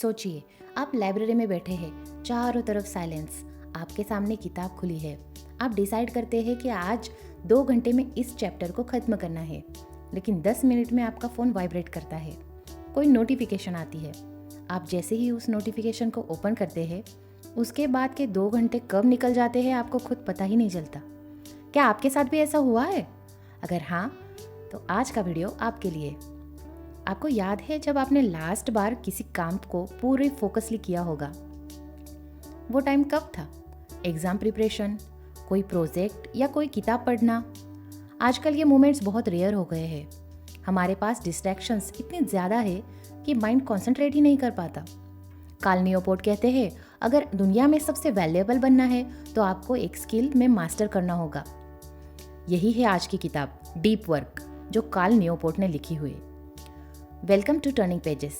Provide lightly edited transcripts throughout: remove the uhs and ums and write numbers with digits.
सोचिए, आप लाइब्रेरी में बैठे हैं, चारों तरफ साइलेंस, आपके सामने किताब खुली है। आप डिसाइड करते हैं कि आज 2 घंटे में इस चैप्टर को खत्म करना है, लेकिन 10 मिनट में आपका फ़ोन वाइब्रेट करता है। कोई नोटिफिकेशन आती है। आप जैसे ही उस नोटिफिकेशन को ओपन करते हैं, उसके बाद के 2 घंटे कब निकल जाते हैं आपको खुद पता ही नहीं चलता। क्या आपके साथ भी ऐसा हुआ है? अगर हाँ, तो आज का वीडियो आपके लिए। आपको याद है जब आपने लास्ट बार किसी काम को पूरे फोकसली किया होगा? वो टाइम कब था? एग्जाम प्रिपरेशन, कोई प्रोजेक्ट या कोई किताब पढ़ना? आजकल ये मोमेंट्स बहुत रेयर हो गए हैं। हमारे पास डिस्ट्रैक्शंस इतने ज़्यादा है कि माइंड कॉन्सेंट्रेट ही नहीं कर पाता। कार्ल न्यूपोर्ट कहते हैं, अगर दुनिया में सबसे वैल्यूएबल बनना है तो आपको एक स्किल में मास्टर करना होगा। यही है आज की किताब डीप वर्क, जो कार्ल न्यूपोर्ट ने लिखी हुई। वेलकम टू टर्निंग पेजेस,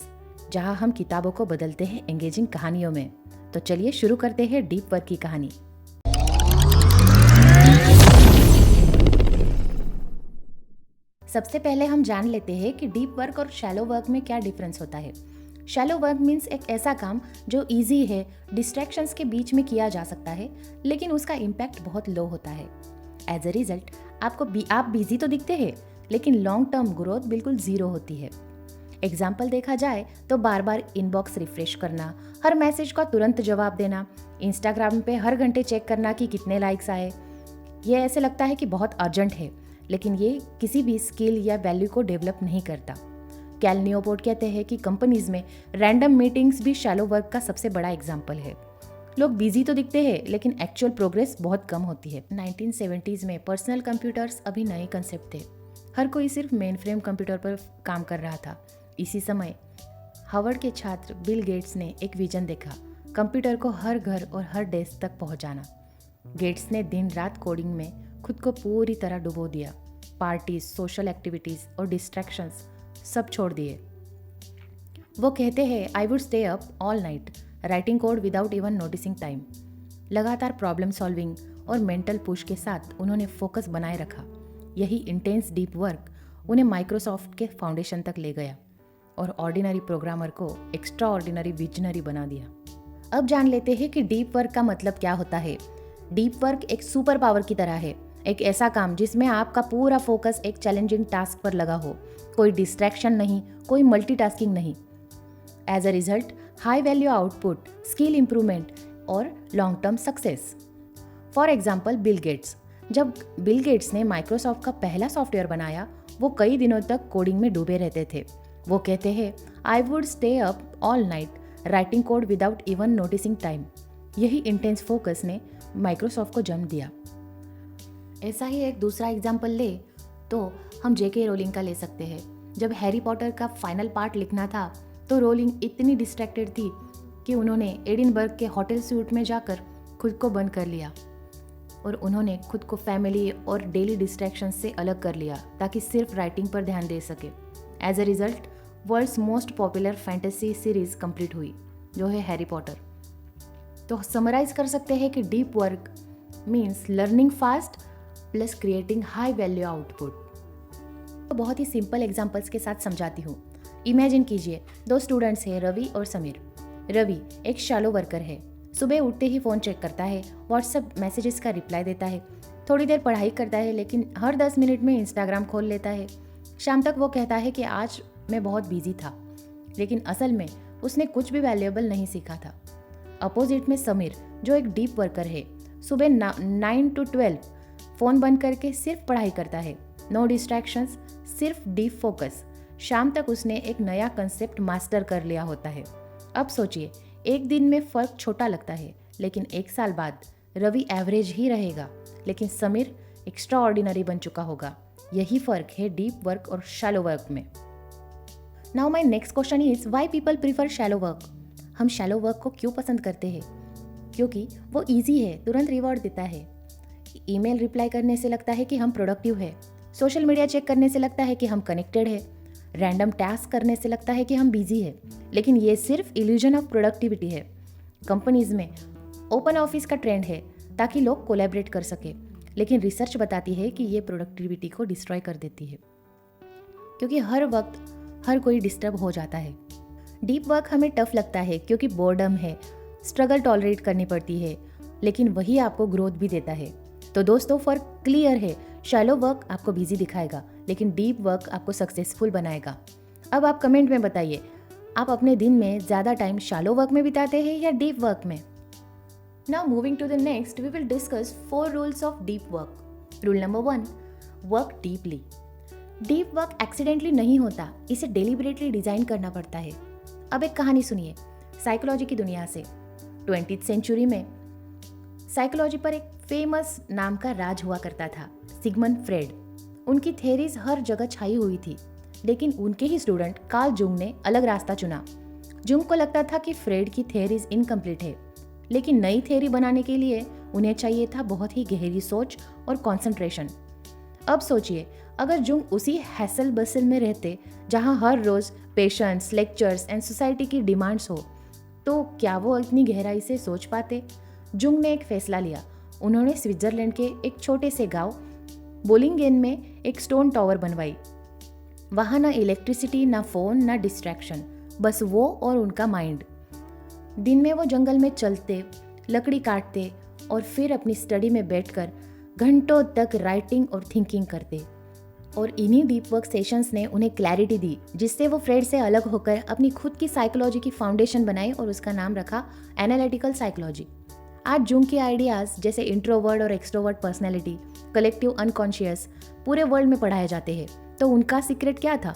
जहां हम किताबों को बदलते हैं एंगेजिंग कहानियों में। तो चलिए शुरू करते हैं डीप वर्क की कहानी। सबसे पहले हम जान लेते हैं कि डीप वर्क और शैलो वर्क में क्या डिफरेंस होता है। शैलो वर्क मीन्स एक ऐसा काम जो इजी है, डिस्ट्रैक्शंस के बीच में किया जा सकता है, लेकिन उसका इम्पैक्ट बहुत लो होता है। एज अ रिजल्ट आप बिजी तो दिखते हैं, लेकिन लॉन्ग टर्म ग्रोथ बिल्कुल जीरो होती है। एग्जाम्पल देखा जाए तो बार बार इनबॉक्स रिफ्रेश करना, हर मैसेज का तुरंत जवाब देना, इंस्टाग्राम पे हर घंटे चेक करना कि कितने लाइक्स आए। ये ऐसे लगता है कि बहुत अर्जेंट है, लेकिन ये किसी भी स्किल या वैल्यू को डेवलप नहीं करता। कैल न्यूपोर्ट कहते हैं कि कंपनीज में रैंडम मीटिंग्स भी शैलो वर्क का सबसे बड़ा एग्जाम्पल है। लोग बिजी तो दिखते हैं, लेकिन एक्चुअल प्रोग्रेस बहुत कम होती है। 1970s में पर्सनल कंप्यूटर्स अभी नए कंसेप्ट थे। हर कोई सिर्फ मेन फ्रेम कंप्यूटर पर काम कर रहा था। इसी समय हार्वर्ड के छात्र बिल गेट्स ने एक विजन देखा, कंप्यूटर को हर घर और हर डेस्क तक पहुंचाना। गेट्स ने दिन रात कोडिंग में खुद को पूरी तरह डुबो दिया। पार्टीज, सोशल एक्टिविटीज और डिस्ट्रैक्शंस सब छोड़ दिए। वो कहते हैं, I would stay up all night writing code without even noticing time. लगातार प्रॉब्लम सॉल्विंग और मेंटल पुश के साथ उन्होंने फोकस बनाए रखा। यही इंटेंस डीप वर्क उन्हें माइक्रोसॉफ्ट के फाउंडेशन तक ले गया और ऑर्डिनरी प्रोग्रामर को एक्स्ट्रा ऑर्डिनरी विजनरी बना दिया। अब जान लेते हैं कि डीप वर्क का मतलब क्या होता है। डीप वर्क एक सुपर पावर की तरह है, एक ऐसा काम जिसमें आपका पूरा फोकस एक चैलेंजिंग टास्क पर लगा हो, कोई डिस्ट्रैक्शन नहीं, कोई मल्टीटास्किंग नहीं। As a result, high value output, skill improvement और long term success. For example, Bill Gates. जब बिल गेट्स ने माइक्रोसॉफ्ट का पहला सॉफ्टवेयर बनाया, वो कई दिनों तक कोडिंग में डूबे रहते थे। वो कहते हैं, I would stay up all night writing code without even noticing time. यही इंटेंस फोकस ने माइक्रोसॉफ्ट को जन्म दिया। ऐसा ही एक दूसरा एग्जाम्पल ले तो हम जेके रोलिंग का ले सकते हैं। जब हैरी पॉटर का फाइनल पार्ट लिखना था तो रोलिंग इतनी डिस्ट्रैक्टेड थी कि उन्होंने एडिनबर्ग के होटल स्यूट में जाकर खुद को बंद कर लिया और उन्होंने खुद को फैमिली और डेली डिस्ट्रैक्शन से अलग कर लिया ताकि सिर्फ राइटिंग पर ध्यान दे सके। As a result, world's most popular fantasy series complete हुई, जो है हैरी पॉटर। तो समराइज कर सकते हैं कि deep work means learning fast plus creating high value output. तो बहुत ही सिंपल एग्जांपल्स के साथ समझाती हूँ। इमेजिन कीजिए, 2 स्टूडेंट्स हैं, रवि और समीर। रवि एक शैलो वर्कर है। सुबह उठते ही फ़ोन चेक करता है, व्हाट्सएप मैसेजेस का रिप्लाई देता है, थोड़ी देर पढ़ाई करता है, लेकिन हर 10 मिनट में इंस्टाग्राम खोल लेता है। शाम तक वो कहता है कि आज मैं बहुत बिजी था, लेकिन असल में उसने कुछ भी वैल्यूएबल नहीं सीखा था। अपोजिट में समीर, जो एक डीप वर्कर है, सुबह 9 to 12 फ़ोन बंद करके सिर्फ पढ़ाई करता है, नो डिस्ट्रैक्शंस, सिर्फ डीप फोकस। शाम तक उसने एक नया कंसेप्ट मास्टर कर लिया होता है। अब सोचिए, एक दिन में फ़र्क छोटा लगता है, लेकिन 1 साल बाद रवि एवरेज ही रहेगा, लेकिन समीर एक्स्ट्रा ऑर्डिनरी बन चुका होगा। यही फ़र्क है डीप वर्क और शैलो वर्क में। Now my next question is, why people prefer shallow work? हम शैलो वर्क को क्यों पसंद करते हैं? क्योंकि वो ईजी है, तुरंत रिवॉर्ड देता है। ईमेल रिप्लाई करने से लगता है कि हम प्रोडक्टिव है, सोशल मीडिया चेक करने से लगता है कि हम कनेक्टेड है, रैंडम टास्क करने से लगता है कि हम बिजी है, लेकिन ये सिर्फ इल्यूजन ऑफ प्रोडक्टिविटी है। कंपनीज में ओपन ऑफिस का ट्रेंड है ताकि लोग कोलैबोरेट कर सके, लेकिन रिसर्च बताती है कि ये प्रोडक्टिविटी को डिस्ट्रॉय कर देती है, क्योंकि हर वक्त हर कोई डिस्टर्ब हो जाता है। डीप वर्क हमें टफ लगता है क्योंकि बोर्डम है, स्ट्रगल टॉलरेट करनी पड़ती है, लेकिन वही आपको ग्रोथ भी देता है। तो दोस्तों, फर्क क्लियर है। शैलो वर्क आपको बिजी दिखाएगा, लेकिन डीप वर्क आपको सक्सेसफुल बनाएगा। अब आप कमेंट में बताइए, आप अपने दिन में ज़्यादा टाइम शैलो वर्क में बिताते हैं या डीप वर्क में? Now moving to the next, we will discuss 4 rules of deep work. Rule number 1, work deeply. Deep work accidentally नहीं होता, इसे डेलिबरेटली डिजाइन करना पड़ता है। अब एक कहानी सुनिए साइकोलॉजी की दुनिया से। 20th सेंचुरी में साइकोलॉजी पर एक फेमस नाम का राज हुआ करता था, सिगमंड फ्रेड। उनकी थेरीज हर जगह छाई हुई थी, लेकिन उनके ही स्टूडेंट कार्ल जुंग ने अलग रास्ता चुना। जुंग को लगता था कि फ्रेड की थेरीज इनकम्प्लीट है, लेकिन नई थेरी बनाने के लिए उन्हें चाहिए था बहुत ही गहरी सोच और कंसंट्रेशन। अब सोचिए, अगर जुंग उसी हैसल बसल में रहते जहां हर रोज पेशेंट्स, लेक्चर्स एंड सोसाइटी की डिमांड्स हो, तो क्या वो इतनी गहराई से सोच पाते? जुंग ने एक फैसला लिया। उन्होंने स्विट्जरलैंड के एक छोटे से गांव बोलिंगेन में एक स्टोन टावर बनवाई। वहां ना इलेक्ट्रिसिटी, ना फोन, ना डिस्ट्रैक्शन, बस वो और उनका माइंड। दिन में वो जंगल में चलते, लकड़ी काटते और फिर अपनी स्टडी में बैठकर घंटों तक राइटिंग और थिंकिंग करते। और इन्हीं डीप वर्क सेशंस ने उन्हें क्लैरिटी दी, जिससे वो फ्रेड से अलग होकर अपनी खुद की साइकोलॉजी की फाउंडेशन बनाई और उसका नाम रखा एनालिटिकल साइकोलॉजी। आज जुंग के आइडियाज जैसे इंट्रोवर्ट और एक्सट्रोवर्ट पर्सनैलिटी, कलेक्टिव अनकॉन्शियस पूरे वर्ल्ड में पढ़ाए जाते हैं। तो उनका सीक्रेट क्या था?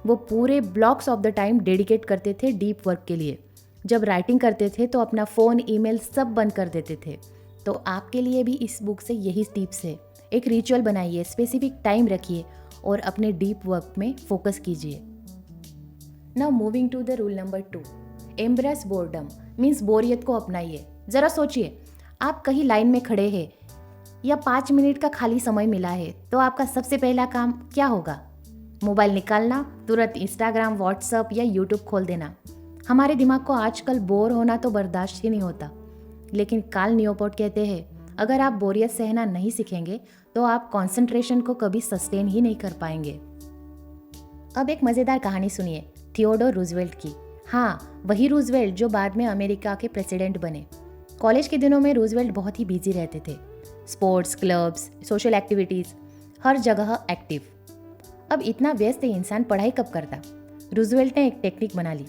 वो पूरे blocks of the time dedicate करते थे डीप वर्क के लिए। जब राइटिंग करते थे तो अपना फ़ोन, ईमेल सब बंद कर देते थे। तो आपके लिए भी इस बुक से यही टिप्स है। एक रिचुअल बनाइए, स्पेसिफिक टाइम रखिए और अपने डीप वर्क में फोकस कीजिए। Now moving to the rule number 2, embrace boredom means बोरियत को अपनाइए। ज़रा सोचिए, आप कहीं लाइन में खड़े हैं या 5 मिनट का खाली समय मिला है, तो आपका सबसे पहला काम क्या होगा? मोबाइल निकालना, तुरंत इंस्टाग्राम, व्हाट्सएप या यूट्यूब खोल देना। हमारे दिमाग को आजकल बोर होना तो बर्दाश्त ही नहीं होता। लेकिन कार्ल न्यूपोर्ट कहते हैं, अगर आप बोरियत सहना नहीं सीखेंगे तो आप कंसंट्रेशन को कभी सस्टेन ही नहीं कर पाएंगे। अब एक मज़ेदार कहानी सुनिए थियोडोर रूजवेल्ट की। हाँ, वही रूजवेल्ट जो बाद में अमेरिका के प्रेसिडेंट बने। कॉलेज के दिनों में रूजवेल्ट बहुत ही बिजी रहते थे, स्पोर्ट्स, क्लब्स, सोशल एक्टिविटीज़, हर जगह एक्टिव। अब इतना व्यस्त इंसान पढ़ाई कब करता? रूजवेल्ट ने एक टेक्निक बना ली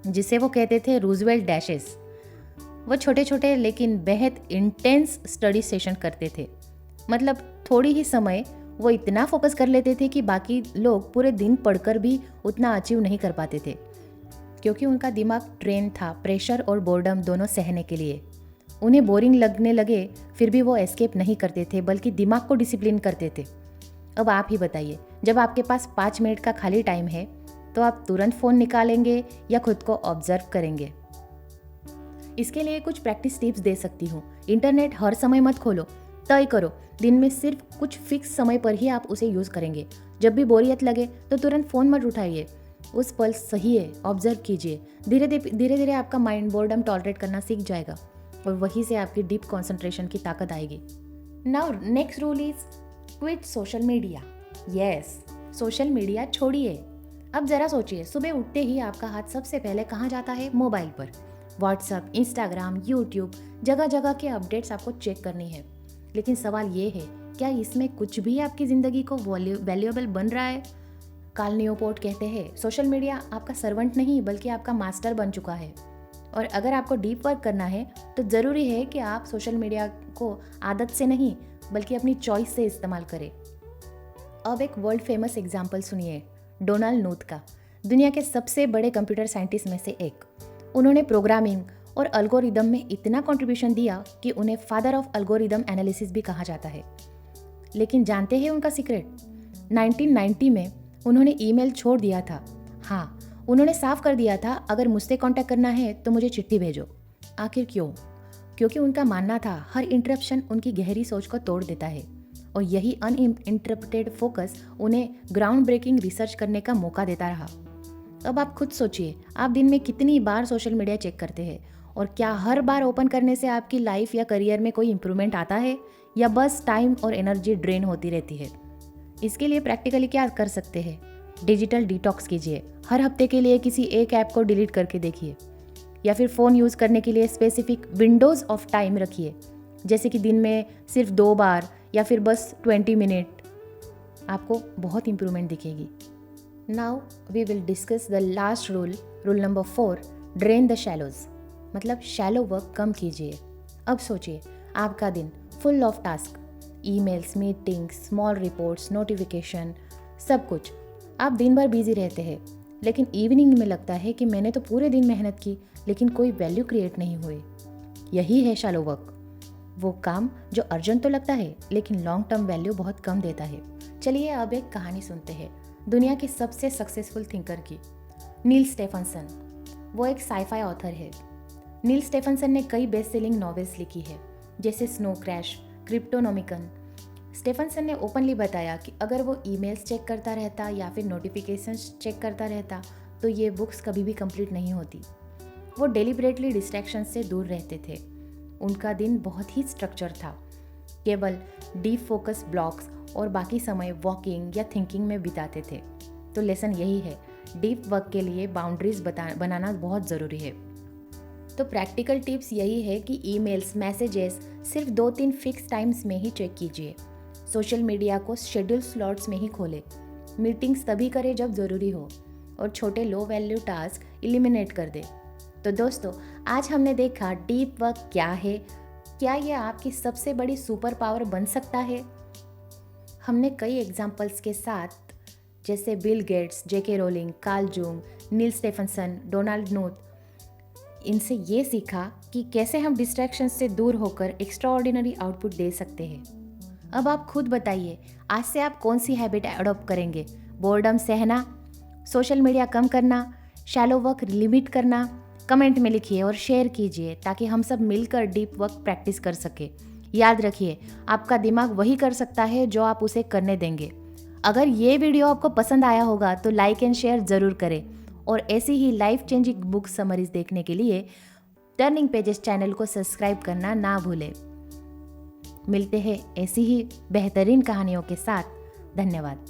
जिसे वो कहते थे रूजवेल्ट डैशेस। वो छोटे छोटे लेकिन बेहद इंटेंस स्टडी सेशन करते थे। मतलब थोड़ी ही समय वो इतना फोकस कर लेते थे कि बाकी लोग पूरे दिन पढ़कर भी उतना अचीव नहीं कर पाते थे, क्योंकि उनका दिमाग ट्रेन था प्रेशर और बोर्डम दोनों सहने के लिए। उन्हें बोरिंग लगने लगे फिर भी वो एस्केप नहीं करते थे, बल्कि दिमाग को डिसिप्लिन करते थे। अब आप ही बताइए, जब आपके पास 5 मिनट का खाली टाइम है तो आप तुरंत फ़ोन निकालेंगे या खुद को ऑब्जर्व करेंगे? इसके लिए कुछ प्रैक्टिस टिप्स दे सकती हूँ। इंटरनेट हर समय मत खोलो। तय करो दिन में सिर्फ कुछ फिक्स समय पर ही आप उसे यूज़ करेंगे। जब भी बोरियत लगे तो तुरंत फ़ोन मत उठाइए, उस पल सही है, ऑब्जर्व कीजिए। धीरे धीरे आपका माइंड बोर्डम टॉलरेट करना सीख जाएगा और वहीं से आपकी डीप कॉन्सेंट्रेशन की ताकत आएगी। Now next rule is quit social media. Yes, social media छोड़िए। अब जरा सोचिए, सुबह उठते ही आपका हाथ सबसे पहले कहाँ जाता है? मोबाइल पर। व्हाट्सएप, इंस्टाग्राम, यूट्यूब, जगह जगह के अपडेट्स आपको चेक करनी है। लेकिन सवाल ये है, क्या इसमें कुछ भी आपकी ज़िंदगी को वैल्यूएबल बन रहा है? कार्ल न्यूपोर्ट कहते हैं, सोशल मीडिया आपका सर्वेंट नहीं बल्कि आपका मास्टर बन चुका है। और अगर आपको डीप वर्क करना है तो ज़रूरी है कि आप सोशल मीडिया को आदत से नहीं बल्कि अपनी चॉइस से इस्तेमाल करें। अब एक वर्ल्ड फेमस एग्जाम्पल सुनिए डोनाल्ड नूथ का, दुनिया के सबसे बड़े कंप्यूटर साइंटिस्ट में से एक। उन्होंने प्रोग्रामिंग और अल्गोरिदम में इतना कंट्रीब्यूशन दिया कि उन्हें फादर ऑफ अल्गोरिदम एनालिसिस भी कहा जाता है। लेकिन जानते हैं उनका सीक्रेट? 1990 में उन्होंने ईमेल छोड़ दिया था। हाँ, उन्होंने साफ कर दिया था, अगर मुझसे कांटेक्ट करना है तो मुझे चिट्ठी भेजो। आखिर क्यों? क्योंकि उनका मानना था हर इंटरप्शन उनकी गहरी सोच को तोड़ देता है और यही अनइंटरप्रेटेड फोकस उन्हें ग्राउंड ब्रेकिंग रिसर्च करने का मौका देता रहा। अब आप खुद सोचिए, आप दिन में कितनी बार सोशल मीडिया चेक करते हैं और क्या हर बार ओपन करने से आपकी लाइफ या करियर में कोई इंप्रूवमेंट आता है या बस टाइम और एनर्जी ड्रेन होती रहती है? इसके लिए प्रैक्टिकली क्या कर सकते हैं? डिजिटल डिटॉक्स कीजिए, हर हफ्ते के लिए किसी एक ऐप को डिलीट करके देखिए, या फिर फ़ोन यूज़ करने के लिए स्पेसिफिक विंडोज़ ऑफ टाइम रखिए, जैसे कि दिन में सिर्फ 2 बार या फिर बस 20 मिनट। आपको बहुत इम्प्रूवमेंट दिखेगी। Now we will discuss the last rule number 4, drain the shallows, मतलब शैलो वर्क कम कीजिए। अब सोचिए, आपका दिन full of task, emails, meetings, small reports, notification, सब कुछ। आप दिन भर बिजी रहते हैं, लेकिन इवनिंग में लगता है कि मैंने तो पूरे दिन मेहनत की लेकिन कोई वैल्यू क्रिएट नहीं हुई। यही है शैलो वर्क, वो काम जो अर्जेंट तो लगता है लेकिन लॉन्ग टर्म वैल्यू बहुत कम देता है। चलिए अब एक कहानी सुनते हैं दुनिया की सबसे सक्सेसफुल थिंकर की, नील स्टेफनसन। वो एक साइफाई ऑथर है। नील स्टेफनसन ने कई बेस्ट सेलिंग नॉवेल्स लिखी है, जैसे स्नो क्रैश, क्रिप्टोनोमिकन। स्टेफनसन ने ओपनली बताया कि अगर वो ईमेल्स चेक करता रहता या फिर नोटिफिकेशंस चेक करता रहता तो ये बुक्स कभी भी कंप्लीट नहीं होती। वो डेलिबरेटली डिस्ट्रैक्शन से दूर रहते थे। उनका दिन बहुत ही स्ट्रक्चर था, केवल डीप फोकस ब्लॉक्स, और बाकी समय वॉकिंग या थिंकिंग में बिताते थे। तो लेसन यही है, डीप वर्क के लिए बाउंड्रीज बनाना बहुत ज़रूरी है। तो प्रैक्टिकल टिप्स यही है कि ईमेल्स, मैसेजेस सिर्फ 2-3 फिक्स टाइम्स में ही चेक कीजिए। सोशल मीडिया को शेड्यूल स्लॉट्स में ही खोलें। मीटिंग्स तभी करें जब ज़रूरी हो, और छोटे लो वैल्यू टास्क इलिमिनेट कर दें। तो दोस्तों, आज हमने देखा डीप वर्क क्या है, क्या ये आपकी सबसे बड़ी सुपर पावर बन सकता है। हमने कई एग्जाम्पल्स के साथ, जैसे बिल गेट्स, जेके रोलिंग, कार्ल जूंग, नील स्टेफनसन, डोनाल्ड नोथ, इनसे ये सीखा कि कैसे हम डिस्ट्रैक्शन से दूर होकर एक्स्ट्राऑर्डिनरी आउटपुट दे सकते हैं। अब आप खुद बताइए, आज से आप कौन सी हैबिट अडॉप्ट करेंगे? बोर्डम सहना, सोशल मीडिया कम करना, शैलो वर्क लिमिट करना? कमेंट में लिखिए और शेयर कीजिए ताकि हम सब मिलकर डीप वर्क प्रैक्टिस कर सके। याद रखिए, आपका दिमाग वही कर सकता है जो आप उसे करने देंगे। अगर ये वीडियो आपको पसंद आया होगा तो लाइक एंड शेयर ज़रूर करें, और ऐसी ही लाइफ चेंजिंग बुक समरीज देखने के लिए टर्निंग पेजेस चैनल को सब्सक्राइब करना ना भूलें। मिलते हैं ऐसी ही बेहतरीन कहानियों के साथ। धन्यवाद।